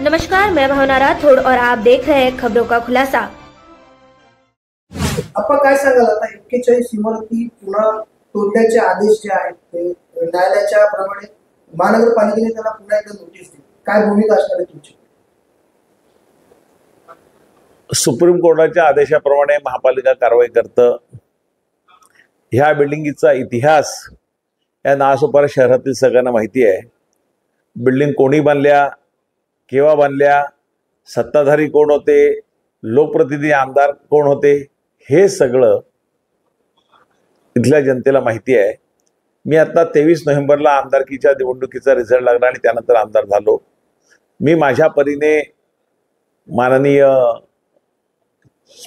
नमस्कार, मैं भावना राठौड़ और आप देख रहे हैं खबरों का खुलासा। आपण काय सांगाल आता 41 इमारती पुन्हा तोडण्याचे आदेश जे आहेत ते न्यायालयाच्या प्रमाणे महानगरपालिकेने त्यांना पुन्हा एकदा नोटीस दिली, काय भूमिका असणार आहे तुमची? सुप्रीम कोर्टाच्या आदेशाप्रमाणे महापालिका कारवाई करतं। ह्या बिल्डिंगचा इतिहास या नासोपारा शहरातील सगळ्यांना माहिती आहे। बिल्डिंग कोणी बांधल्या, केव्हा बांधल्या, सत्ताधारी कोण होते, लोकप्रतिनिधी आमदार कोण होते, हे सगळं इथल्या जनतेला माहिती आहे। मी आता 23 नोव्हेंबरला आमदारकीच्या निवडणुकीचा रिझल्ट लागला आणि त्यानंतर आमदार झालो। मी माझ्या परीने माननीय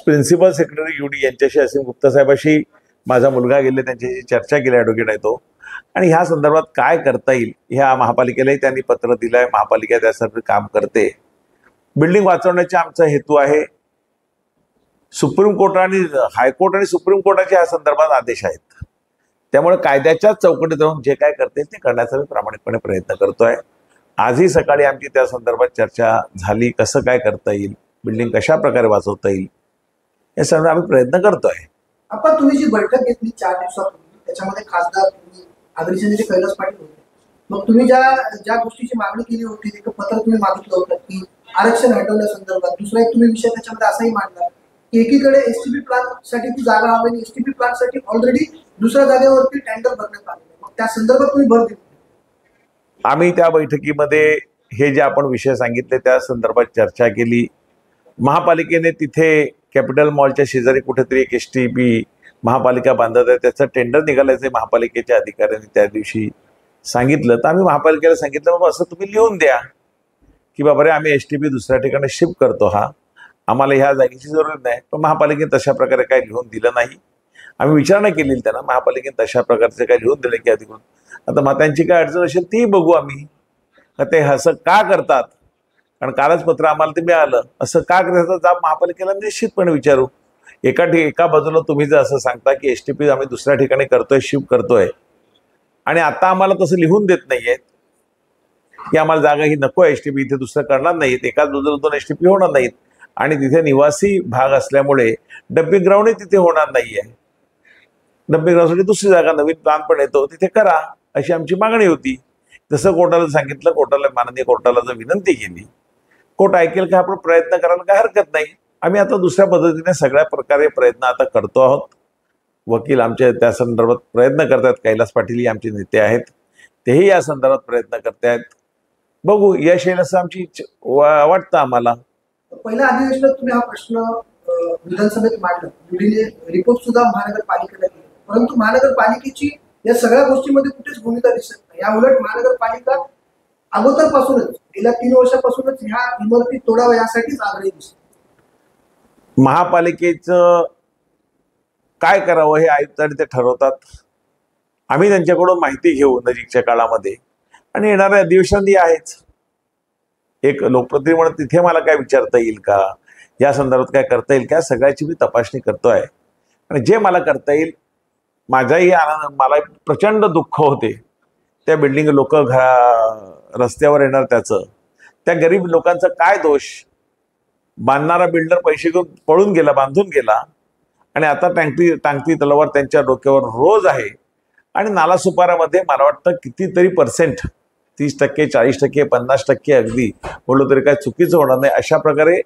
प्रिन्सिपल सेक्रेटरी युडी यांच्याशी असीम गुप्ता साहेबांशी माझा मुलगा गेले त्यांच्याशी चर्चा केली, ॲडव्होकेट आहे तो, आणि ह्या संदर्भात काय करता येईल ह्या महापालिकेलाही त्यांनी पत्र दिलं आहे। महापालिका त्यासाठी काम करते। बिल्डिंग वाचवण्याचा आमचा हेतू आहे। सुप्रीम कोर्ट आणि हायकोर्ट आणि सुप्रीम कोर्टाचे ह्या संदर्भात आदेश आहेत, त्यामुळे कायद्याच्या चौकटीत राहून जे काय करता येईल ते करण्याचा मी प्रामाणिकपणे प्रयत्न करतोय। आजही सकाळी आमची त्या संदर्भात चर्चा झाली, कसं काय करता येईल, बिल्डिंग कशा प्रकारे वाचवता येईल या सर्व आम्ही प्रयत्न करतोय। आपण तुम्ही जी बैठक घेतली 4 दिवसापूर्वी त्याच्यामध्ये खासदार आगरीचे नेते कैलास पाटील होते, मग तुम्ही ज्या गोष्टीची मागणी केली होती ते पत्र तुम्ही मागितलं होतं की आरक्षण हटवण्यासंदर्भात, दुसरा एक तुम्ही विषय त्याच्यामध्ये असाही मांडला की एकीकडे एसटीपी प्लान साठी ती जागा हवी आणि एसटीपी प्लान साठी ऑलरेडी दुसऱ्या जागेवरती टेंडर भरण्यात आले, मग त्या संदर्भात तुम्ही भर दिली। आम्ही त्या बैठकीमध्ये हे जे आपण विषय सांगितले त्या संदर्भात चर्चा केली। महापालिकेने तिथे कॅपिटल मॉलच्या शेजारी कुठेतरी एक एसटीपी महापालिका बांधत आहे, त्याचं टेंडर निघाल्याचे महापालिकेच्या अधिकाऱ्यांनी त्या दिवशी सांगितलं। तर आम्ही महापालिकेला सांगितलं, बाबा असं तुम्ही लिहून द्या की बाबा रे आम्ही एसटीपी दुसऱ्या ठिकाणी शिफ्ट करतो, आम्हाला ह्या जागेची जरूरत नाही। पण महापालिकेने तशा प्रकारे काही लिहून दिलं नाही। आम्ही विचारणा केली त्यांना, महापालिकेने तशा प्रकारचे काही लिहून दिले की अधिकृत। आता मग त्यांची काय अडचण असेल ती बघू आम्ही, ते असं का करतात, कारण कालच पत्र आम्हाला ते मिळालं, असं का करतात जाब महापालिकेला निश्चितपणे विचारू। एका बाजूला तुम्ही जर असं सांगता की एसटीपी आम्ही दुसऱ्या ठिकाणी करतोय, शिफ्ट करतोय, आणि आता आम्हाला तसं लिहून देत नाहीयेत की आम्हाला जागा ही नको आहे, एसटीपी इथे दुसरं करणार नाहीत, एकाच बाजूला 2 एसटीपी होणार नाहीत, आणि तिथे निवासी भाग असल्यामुळे डम्पिंग ग्राउंडही तिथे होणार नाहीये। डम्पिंग ग्राउंडसाठी दुसरी जागा नवीन प्लान पण येतो, तिथे करा अशी आमची मागणी होती। तसं कोर्टाला सांगितलं, कोर्टाला माननीय कोर्टाला जर विनंती केली, कोर्ट ऐकेल का आपण प्रयत्न करायला काय हरकत नाही। आम्ही आता दुसऱ्या पद्धतीने सगळ्या प्रकारे प्रयत्न आता करतो आहोत। वकील आमचे त्या संदर्भात प्रयत्न करतात, कैलास पाटील आमचे नेते आहेत, तेही या संदर्भात प्रयत्न करतायत। बघू यश येईल असं आमची वाटतं आम्हाला। पहिल्या अधिवेशनात तुम्ही हा प्रश्न विधानसभेत मांडला, युडीने रिपोर्ट सुद्धा महानगरपालिकेला दिला, परंतु महानगरपालिकेची या सगळ्या गोष्टींमध्ये कुठेच भूमिका दिसत नाही। या उलट महानगरपालिका अगोदरपासूनच गेल्या 3 वर्षापासूनच ह्या इमारती तोडाव्या यासाठीच आग्रही दिसते। महापालिकेचं काय करावं हे आयुक्तांनी ते ठरवतात। आम्ही त्यांच्याकडून माहिती घेऊ नजीकच्या काळामध्ये, आणि येणाऱ्या अधिवेशनातही आहेच। एक लोकप्रतिनिधी म्हणून तिथे मला काय विचारता येईल का, या संदर्भात काय करता येईल का, सगळ्याची मी तपासणी करतोय, आणि जे मला करता येईल माझाही आनंद, मला प्रचंड दुःख होते त्या बिल्डिंग लोक रस्त्यावर येणार, त्याचं त्या गरीब लोकांचा काय दोष। बांधणारा बिल्डर पैसे घेऊन पळून गेला, बांधून गेला, आणि आता टांगती तलवार त्यांच्या डोक्यावर रोज आहे। आणि नालासोपारामध्ये मला वाटतं कितीतरी पर्सेंट, 30%, 40%, 50% अगदी बोललो तरी काय चुकीचं होणार नाही, अशा प्रकारे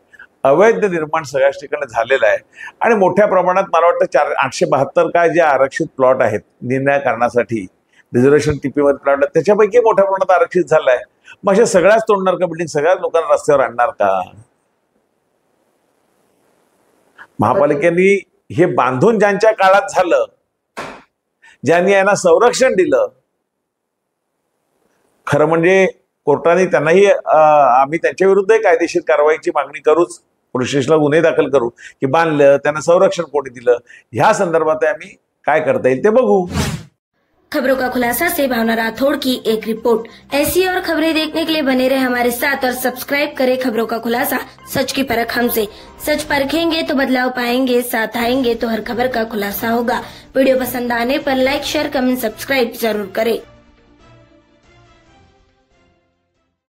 अवैध निर्माण सगळ्याच ठिकाणी झालेलं आहे। आणि मोठ्या प्रमाणात मला वाटतं 872 काय जे आरक्षित प्लॉट आहेत निर्णय करण्यासाठी रिझर्वेशन टीपीमध्ये प्लॉट, त्याच्यापैकी मोठ्या प्रमाणात आरक्षित झालं आहे। मग अशा सगळ्याच तोडणार का बिल्डिंग, सगळ्याच लोकांना रस्त्यावर आणणार का? महापालिकेने हे बांधून ज्यांच्या काळात झालं, ज्यांनी यांना संरक्षण दिलं, खरं म्हणजे कोर्टाने त्यांनाही आम्ही त्यांच्या विरुद्ध कायदेशीर कारवाईची मागणी करूच, पोलीस स्टेशनला गुन्हे दाखल करू की बांधलं त्यांना संरक्षण कोणी दिलं, ह्या संदर्भात आम्ही काय करता येईल ते बघू। खबरों का खुलासा से भावना राठौड़ की एक रिपोर्ट। ऐसी और खबरें देखने के लिए बने रहे हमारे साथ और सब्सक्राइब करें खबरों का खुलासा, सच की परख हमसे। सच परखेंगे तो बदलाव पाएंगे, साथ आएंगे तो हर खबर का खुलासा होगा। वीडियो पसंद आने पर लाइक, शेयर, कमेंट, सब्सक्राइब जरूर करें।